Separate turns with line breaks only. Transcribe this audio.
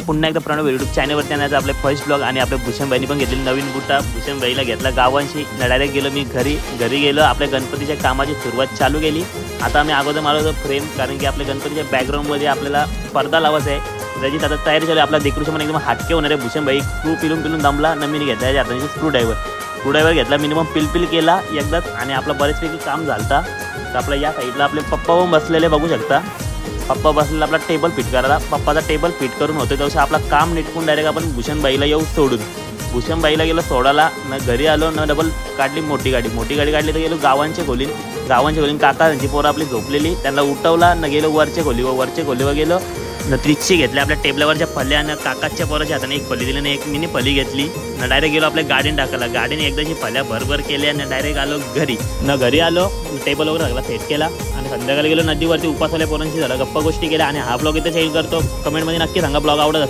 पुन्हा एकदा प्रणव यूट्यूब चॅनलवरती आणायचं आपले फर्स्ट ब्लॉग आणि आपल्या भूषणबाईंनी पण घेतलेली नवीन बुटा भूषणबाईला घेतला गावांशी डायरेक्ट गेलो मी घरी गेलो आपल्या गणपतीच्या कामाची सुरुवात चालू केली. आता आम्ही अगोदर मारलो होतो फ्रेम कारण की आपल्या गणपतीच्या बॅकग्राऊंडमध्ये आपल्याला पडदा लावायचा आहे. त्याची आता तयारी चालू आहे. आपला डेकोरेशन एकदम हटके होणार आहे. भूषणबाई स्क्रू पिलून दमला न मी घेतला हाताने स्क्रूड्रायव्हर घेतला मिनिमम पिल केला एकदाच आणि आपलं बरेचपैकी काम झालता. तर आपल्या या साईडला आपले पप्पा पण बसलेले बघू शकता. पप्पा बसलेला आपला टेबल फिट करायला पप्पाचा टेबल फिट करून होते तसं आपला काम निटकून डायरेक्ट आपण भूषणबाईला येऊ सोडून भूषणबाईला गेलो सोडायला न घरी आलो न डबल काढली मोठी गाडी काढली तर गेलो गावांच्या खोलीन काकांची पोरं आपली झोपलेली त्यांना उठवला न गेलो वरच्या खोलीवर गेलो न त्रिक्षी घेतल्या आपल्या टेबलावरच्या फल्या आणि काकाच्या पोराच्या हाताने एक फली दिली आणि एक मिनी फली घेतली न डायरेक्ट गेलो आपल्या गाडीने टाकायला गाडीने एकदाची फल्या भरभर केल्या आणि डायरेक्ट आलो घरी आलो टेबल वगैरे सगळा सेट केला आणि संध्याकाळी गेलो नदीवरती उपासवाल्या पोरांशी झाला गप्पा गोष्टी केल्या आणि हा ब्लॉग इथे शेअर करतो. कमेंटमध्ये नक्की सांगा ब्लॉग आवडत